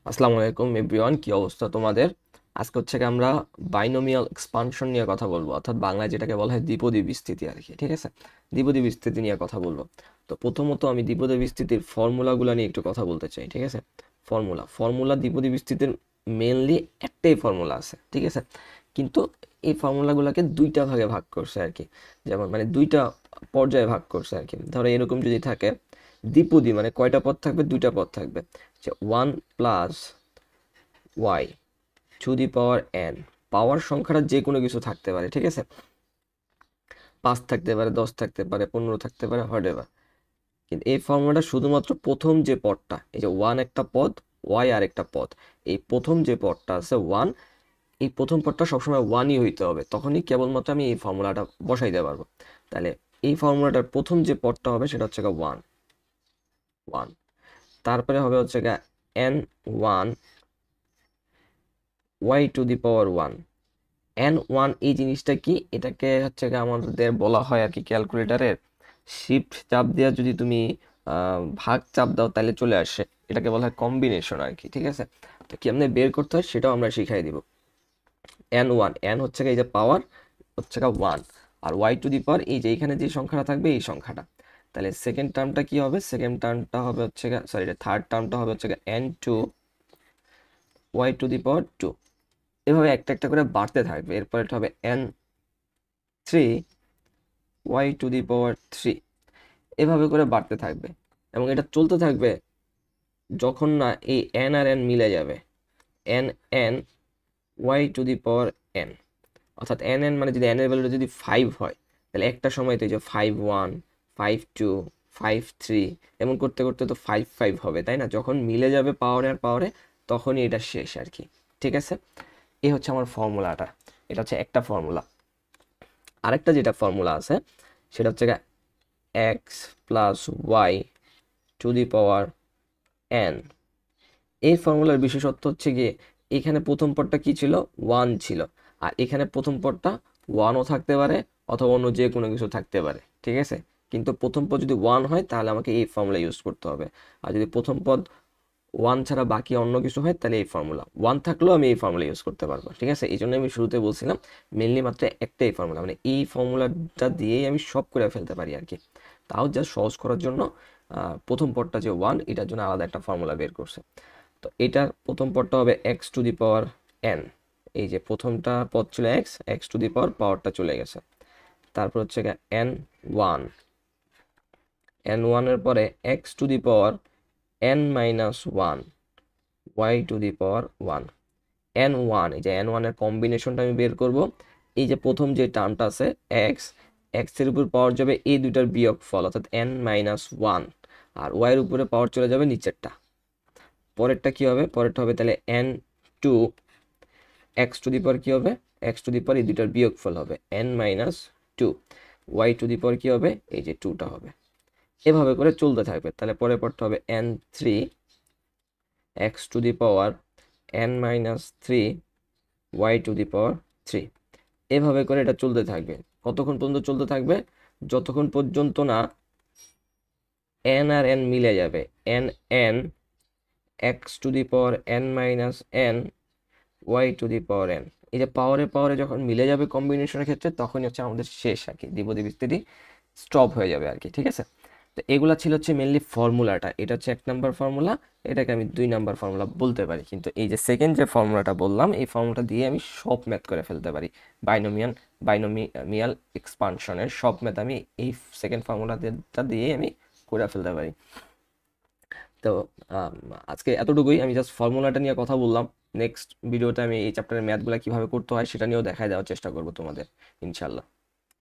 আসসালামু আলাইকুম এভরিওয়ান, কি অবস্থা তোমাদের? আজকে হচ্ছে কি আমরা বাইনোমিয়াল এক্সপানশন নিয়ে কথা বলবো, অর্থাৎ বাংলায় যেটাকে বলা হয় দ্বিপদী বিস্তৃতি আর কি। ঠিক আছে, দ্বিপদী বিস্তৃতি নিয়ে কথা বলবো। তো প্রথমত আমি দ্বিপদী বিস্তৃতির ফর্মুলাগুলো নিয়ে একটু কথা বলতে চাই। ঠিক আছে, ফর্মুলা দ্বিপদী বিস্তৃতির মেনলি একটাই ফর্মুলা আছে। ঠিক আছে, কিন্তু এই ফর্মুলাগুলোকে দুইটা ভাগে ভাগ করছে আর কি। যেমন মানে দুইটা পর্যায়ে ভাগ করছে আর কি। ধরো এরকম যদি থাকে দ্বিপদী, মানে কয়টা পদ থাকবে? দুইটা পদ থাকবে, যে 1 + y to the power n। পাওয়ার সংখ্যাটা যে কোনো কিছু থাকতে পারে। ঠিক আছে, 5 থাকতে পারে, 10 থাকতে পারে, 15 থাকতে পারে, হোয়াট এভার। কিন্তু এই ফর্মুলাটা শুধুমাত্র প্রথম যে পদটা, এই যে 1 একটা পদ, y আর একটা পদ, এই প্রথম যে পদটা আছে 1, এই প্রথম পদটা সবসময় 1ই হইতে হবে, তখনই কেবলমাত্র আমি এই ফর্মুলাটা বসাই দিতে পারবো। তাহলে এই ফর্মুলাটার প্রথম যে পদটা হবে সেটা হচ্ছে 1 1। তারপরে হবে হচ্ছে n1 y to the power 1। n1 এই জিনিসটা কি? এটাকে হচ্ছে আমাদের বলা হয় আর কি ক্যালকুলেটরের শিফট চাপ দেওয়া, যদি তুমি ভাগ চাপ দাও তাহলে চলে আসে, এটাকে বলা হয় কম্বিনেশন আর কি। ঠিক আছে, তো কেমনে বের করতে হয় সেটাও আমরা শিখাই দিব। n1 n হচ্ছে এই যে পাওয়ার হচ্ছে 1, আর y টু দি পাওয়ার এই যে এখানে যে সংখ্যাটা থাকবে এই সংখ্যাটা। তাহলে সেকেন্ড টার্মটা কি হবে? সেকেন্ড টার্মটা হবে হচ্ছে সরি, থার্ড টার্মটা হবে হচ্ছে n2 y টু দি পাওয়ার 2। এভাবে একটা একটা করে বাড়তে থাকবে। এরপর এটা হবে n3 y to the power 3। এভাবে করে বাড়তে থাকবে এবং এটা চলতে থাকবে যখন না এই n আর n মিলে যাবে। n y to the power n, অর্থাৎ n মানে যদি n এর ভ্যালুটা যদি 5 হয়, তাহলে একটা সময় তো এই যে 5 1 5 2 5 3 এমন করতে করতে তো 5 5 হবে, তাই না? যখন মিলে যাবে পাওয়ারে আর পাওয়ারে, তখনই এটা শেষ আর কি। ঠিক আছে, এই হচ্ছে আমার ফর্মুলাটা। এটা হচ্ছে একটা ফর্মুলা। আরেকটা যেটা ফর্মুলা আছে সেটা হচ্ছে x + y to the power n। এই ফর্মুলার বিশেষত্ব হচ্ছে গিয়ে এখানে প্রথম পদটা কি ছিল? 1 ছিল, আর এখানে প্রথম পদটা 1ও থাকতে পারে অথবা অন্য যে কোনো কিছু থাকতে পারে। ঠিক আছে, কিন্তু প্রথম পদ যদি 1 হয় তাহলে আমাকে এই ফর্মুলা ইউজ করতে হবে, আর যদি প্রথম পদ 1 ছাড়া বাকি অন্য কিছু হয় তাহলে এই ফর্মুলা, 1 থাকলেও আমি এই ফর্মুলা ইউজ করতে পারবো। ঠিক আছে, এই জন্য আমি শুরুতে বলছিলাম মেনলি মাত্র একটাই ফর্মুলা, মানে এই ফর্মুলাটা দিয়েই আমি সব করে ফেলতে পারি আর কি। তাও জাস্ট সহজ করার জন্য প্রথম পদটা যে 1, এটার জন্য আলাদা একটা ফর্মুলা বের করছে। তো এটার প্রথম পদটা হবে x to the power n। এই যে প্রথমটা পদ ছিল x টু দি পাওয়ার পাওয়ারটা চলে গেছে। তারপর হচ্ছে n1, n1 এর পরে x to the power n - 1 y to the power 1। n1, এই যে n1 এর কম্বিনেশনটা আমি বের করব। এই যে প্রথম যে টার্মটা আছে x, x এর উপর পাওয়ার যাবে এই দুইটার বিয়োগফল, অর্থাৎ n - 1, আর y এর উপরে পাওয়ার চলে যাবে নিচেরটা। পরেরটা কি হবে? পরেরটা হবে তাহলে n2 x টু দি পাওয়ার কি হবে? x টু দি পাওয়ার এই দুইটার বিয়োগফল হবে n - 2। y টু দি পাওয়ার কি হবে? এই যে 2টা হবে। এভাবে করে চলতে থাকবে। তাহলে পরের পরটা হবে n3 x to the power n - 3 y to the power 3। এভাবে করে এটা চলতে থাকবে। কতক্ষণ পর্যন্ত চলতে থাকবে? যতক্ষণ পর্যন্ত না n আর n মিলে যাবে। n x to the power n - n y to the power n। এই যে পাওয়ারে পাওয়ারে যখন মিলে যাবে কম্বিনেশনের ক্ষেত্রে, তখনই হচ্ছে আমাদের শেষ আর কি, দ্বিপদী বিস্তৃতি স্টপ হয়ে যাবে আর কি। ঠিক আছে, তো এগুলা ছিল হচ্ছে মেনলি ফর্মুলাটা। এটা হচ্ছে 1 নাম্বার ফর্মুলা, এটাকে আমি 2 নাম্বার ফর্মুলা বলতে পারি। কিন্তু এই যে সেকেন্ড যে ফর্মুলাটা বললাম, এই ফর্মুলাটা দিয়ে আমি সব ম্যাথ করে ফেলতে পারি। বাইনোমিয়াল এক্সপানশনের সব ম্যাথ আমি এই সেকেন্ড ফর্মুলাটা দিয়ে আমি করে ফেলতে পারি। তো আম, আজকে এতটুকুই, আমি জাস্ট ফর্মুলাটা নিয়ে কথা বললাম। নেক্সট ভিডিওতে আমি এই চ্যাপ্টারের ম্যাথগুলো কিভাবে করতে হয় সেটা নিয়েও দেখায় দেওয়ার চেষ্টা করবো তোমাদের, ইনশাল্লাহ।